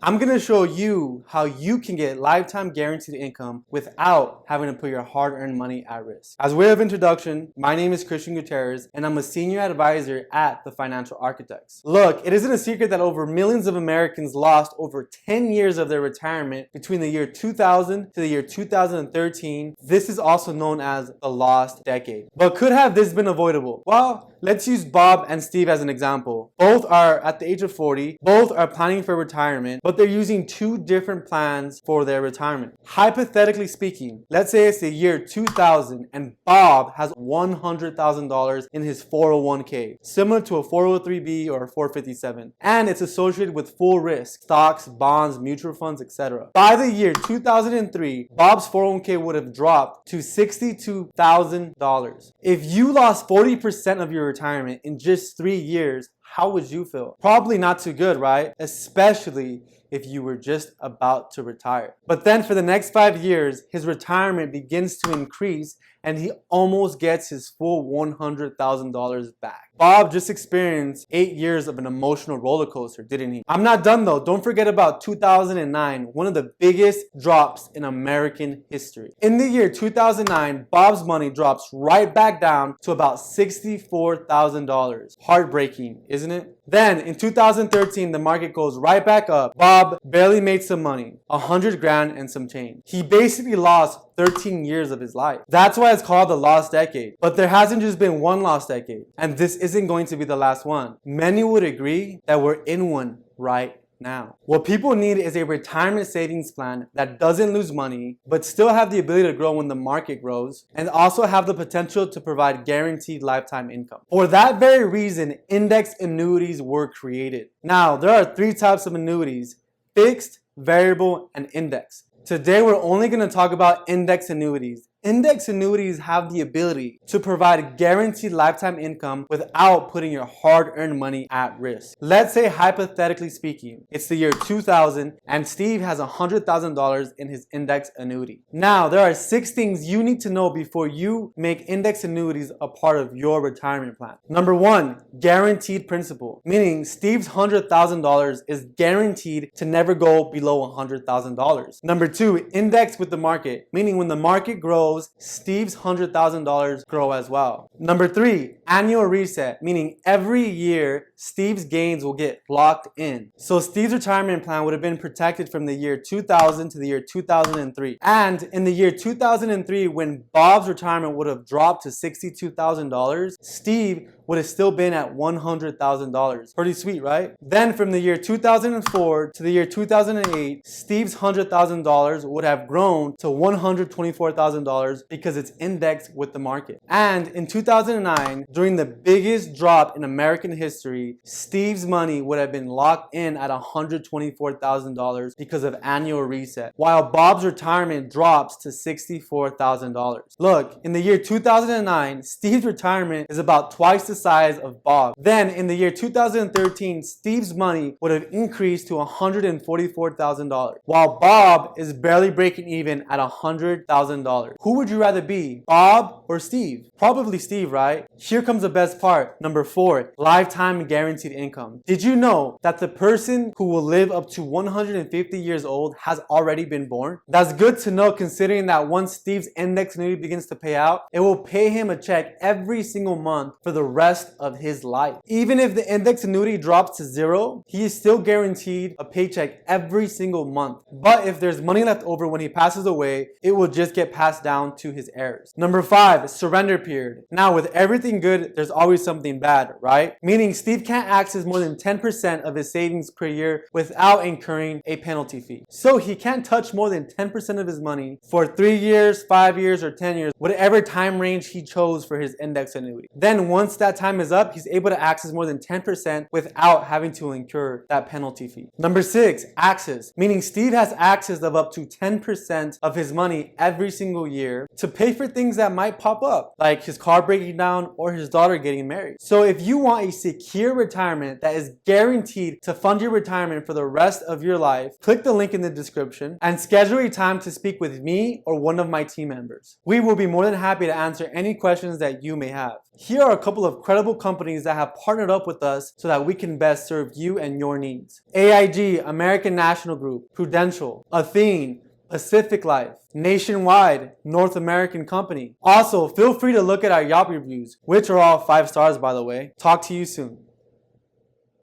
I'm gonna show you how you can get lifetime guaranteed income without having to put your hard-earned money at risk. As way of introduction, my name is Cristian Gutierrez, and I'm a senior advisor at the Financial Architects. Look, it isn't a secret that over millions of Americans lost over 10 years of their retirement between the year 2000 to the year 2013. This is also known as the lost decade. But could have this been avoidable? Well, let's use Bob and Steve as an example. Both are at the age of 40, both are planning for retirement, but they're using two different plans for their retirement. Hypothetically speaking, let's say it's the year 2000 and Bob has $100,000 in his 401k, similar to a 403b or a 457, and it's associated with full risk, stocks, bonds, mutual funds, etc. By the year 2003, Bob's 401k would have dropped to $62,000. If you lost 40% of your retirement in just 3 years, how would you feel? Probably not too good, right? Especially if you were just about to retire. But then for the next 5 years, his retirement begins to increase and he almost gets his full $100,000 back. Bob just experienced 8 years of an emotional roller coaster, didn't he? I'm not done though. Don't forget about 2009, one of the biggest drops in American history. In the year 2009, Bob's money drops right back down to about $64,000. Heartbreaking, isn't it? Then in 2013, the market goes right back up. Bob barely made some money, 100 grand and some change. He basically lost 13 years of his life. That's why it's called the lost decade. But there hasn't just been one lost decade, and this isn't going to be the last one. Many would agree that we're in one right now. What people need is a retirement savings plan that doesn't lose money, but still have the ability to grow when the market grows, and also have the potential to provide guaranteed lifetime income. For that very reason, index annuities were created. Now, there are 3 types of annuities: fixed, variable, and index. Today, we're only going to talk about index annuities. Index annuities have the ability to provide guaranteed lifetime income without putting your hard-earned money at risk. Let's say, hypothetically speaking, it's the year 2000 and Steve has $100,000 in his index annuity. Now, there are 6 things you need to know before you make index annuities a part of your retirement plan. Number 1, guaranteed principal, meaning Steve's $100,000 is guaranteed to never go below $100,000. Number 2, index with the market, meaning when the market grows, Steve's $100,000 grow as well. Number 3, annual reset, meaning every year Steve's gains will get locked in. So Steve's retirement plan would have been protected from the year 2000 to the year 2003. And in the year 2003, when Bob's retirement would have dropped to $62,000, Steve would have still been at $100,000. Pretty sweet, right? Then from the year 2004 to the year 2008, Steve's $100,000 would have grown to $124,000 because it's indexed with the market. And in 2009, during the biggest drop in American history, Steve's money would have been locked in at $124,000 because of annual reset, while Bob's retirement drops to $64,000. Look, in the year 2009, Steve's retirement is about twice the size of Bob. Then in the year 2013, Steve's money would have increased to $144,000, while Bob is barely breaking even at $100,000. Who would you rather be, Bob or Steve? Probably Steve, right? Here comes the best part. Number 4, lifetime guaranteed income. Did you know that the person who will live up to 150 years old has already been born? That's good to know, considering that once Steve's index annuity begins to pay out, it will pay him a check every single month for the rest of his life. Even if the index annuity drops to 0, he is still guaranteed a paycheck every single month. But if there's money left over when he passes away, it will just get passed down to his heirs. Number 5, surrender period. Now, with everything good, there's always something bad, right? Meaning Steve can't access more than 10% of his savings per year without incurring a penalty fee. So he can't touch more than 10% of his money for 3 years, 5 years, or 10 years, whatever time range he chose for his index annuity. Then once that time is up, he's able to access more than 10% without having to incur that penalty fee. Number 6, access, meaning Steve has access of up to 10% of his money every single year to pay for things that might pop up, like his car breaking down or his daughter getting married. So if you want a secure retirement that is guaranteed to fund your retirement for the rest of your life, click the link in the description and schedule a time to speak with me or one of my team members. We will be more than happy to answer any questions that you may have. Here are a couple of credible companies that have partnered up with us so that we can best serve you and your needs. AIG, American National Group, Prudential, Athene, Pacific Life, Nationwide, North American Company. Also, feel free to look at our Yelp reviews, which are all 5 stars by the way. Talk to you soon.